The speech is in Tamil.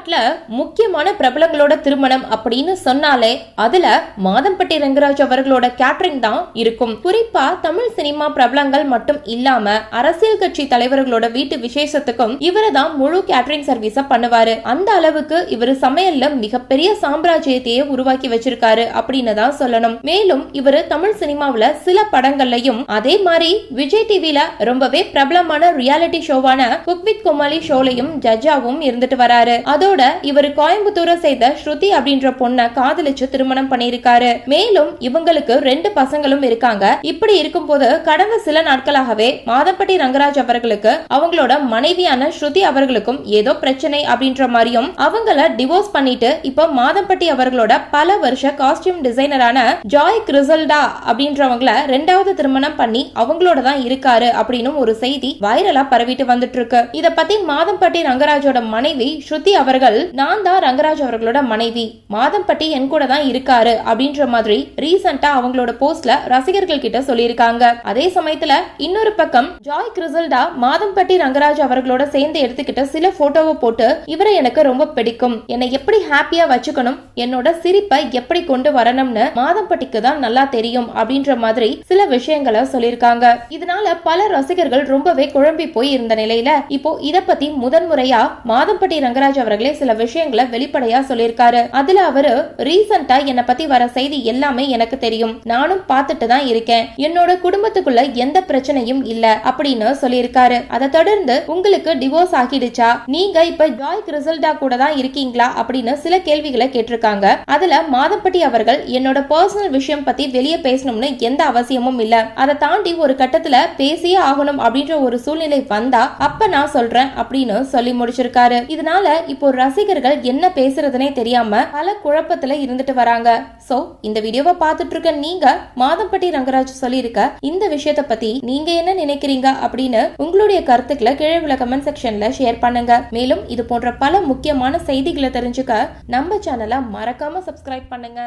தமிழ்நாட்டுல முக்கியமான பிரபலங்களோட திருமணம் அப்படின்னு சொன்னாலே அதுல மாதம்பட்டி ரங்கராஜ் அவர்களோட கேட்டரிங் தான் இருக்கும். குறிப்பா தமிழ் சினிமா பிரபலங்கள் மட்டும் இல்லாம அரசியல் கட்சி தலைவர்களோட வீட்டு விசேஷத்துக்கும் இவரு தான் முழு கேட்டரிங் சர்வீஸ பண்ணுவாரு. அந்த அளவுக்கு இவரு சமையல்ல மிகப்பெரிய சாம்ராஜ்யத்தையே உருவாக்கி வச்சிருக்காரு அப்படின்னு தான் சொல்லணும். மேலும் இவரு தமிழ் சினிமாவில சில படங்கள்லயும் அதே மாதிரி விஜய் டிவில ரொம்பவே பிரபலமான ரியாலிட்டி ஷோவான குக் வித் கோமாளி ஷோலையும் ஜட்ஜாவும் இருந்துட்டு வராரு. அதோட இவர் கோயம்புத்தூரை சேர்ந்த ஸ்ருதி அப்படின்ற பொண்ணை காதலிச்சு திருமணம் பண்ணியிருக்காரு. மேலும் இவங்களுக்கு 2 பசங்களும் இருக்காங்க. இப்படி இருக்கும் போது கடந்த சில நாட்களாகவே மாதம்பட்டி ரங்கராஜ் அவர்களுக்கு அவங்களோட மனைவியான ஸ்ருதி அவர்களுக்கும் ஏதோ பிரச்சனை அப்படின்ற மாதிரியும் அவங்கள டிவோர்ஸ் பண்ணிட்டு இப்ப மாதம்பட்டி அவர்களோட பல வருஷ காஸ்டியூம் டிசைனரான ஜாய் கிறிசல்டா அப்படின்றவங்கள 2வது திருமணம் பண்ணி அவங்களோட தான் இருக்காரு அப்படின்னு ஒரு செய்தி வைரலா பரவிட்டு வந்துட்டு இருக்கு. இத பத்தி மாதம்பட்டி ரங்கராஜோட மனைவி ஸ்ருதி அவர்கள், நான் தான் ரங்கராஜ் அவர்களோட மனைவி, மாதம்பட்டி என் கூட தான் இருக்காரு அப்படின்ற மாதிரி ரீசெண்டா அவங்களோட போஸ்ட்ல ரசிகர்கள் கிட்ட சொல்லியிருக்காங்க. அதே சமயத்துல இன்னொரு பக்கம் ஜாய் கிறிசல்டா மாதம்பட்டி ரங்கராஜ் அவர்களோட சேர்ந்து எடுத்துக்கிட்ட சில போட்டோவை போட்டு இவரை எனக்கு ரொம்ப பிடிக்கும், என்னை எப்படி ஹாப்பியா வச்சுக்கணும், என்னோட சிரிப்பை எப்படி கொண்டு வரணும்னு மாதம்பட்டிக்கு தான் நல்லா தெரியும் அப்படின்ற மாதிரி சில விஷயங்களை சொல்லியிருக்காங்க. இதனால பல ரசிகர்கள் ரொம்பவே குழம்பி போய் இருந்த நிலையில இப்போ இத பத்தி முதன்முறையா மாதம்பட்டி ரங்கராஜ் அவர்களே சில விஷயங்களை வெளிப்படையா சொல்லியிருக்காரு. அதுல அவரு ரீசெண்டா என்னை பத்தி வர செய்தி எல்லாமே எனக்கு தெரியும், நானும் பார்த்துட்டு தான் இருக்கேன், என்னோட குடும்பத்துக்குள்ள எந்த பிரச்சனையும் இல்ல அப்படின்னு சொல்லியிருக்காரு. அதை தொடர்ந்து உங்களுக்கு டிவோர்ஸ் ஆகிடுச்சா, நீங்க இப்ப ஜாய் கிறிசல்டா கூட தான் இருக்கீங்களா அப்படின்னு சில கேள்விகளை கேட்டிருக்காங்க. அதுல மாதம்பட்டி அவர்கள், என்னோட பர்சனல் விஷயம் பத்தி வெளியே பேசணும்னு எந்த அவசியமும் இல்ல, அதை தாண்டி ஒரு கட்டத்துல பேசியே ஆகணும் அப்படின்ற ஒரு சூழ்நிலை வந்தா அப்ப நான் சொல்றேன் அப்படின்னு சொல்லி முடிச்சிருக்காரு. இதனால இப்போ ரசிகர்கள் என்ன பேசுறதுனே தெரியாம பல குழப்பத்துல இருந்துட்டு வராங்க. சோ இந்த வீடியோவை பார்த்துட்டு இருக்க நீங்க மாதம்பட்டி ரங்கராஜ் சொல்லியிருக்க இந்த விஷயத்தை பத்தி நீங்க என்ன நினைக்கிறீங்க அப்படின்னு உங்களுடைய கருத்துக்களை கீழே உள்ள கமெண்ட் செக்ஷன்ல ஷேர் பண்ணுங்க. மேலும் இது போன்ற பல முக்கியமான செய்திகளை தெரிஞ்சுக்க நம்ம சேனலை மறக்காம சப்ஸ்கிரைப் பண்ணுங்க.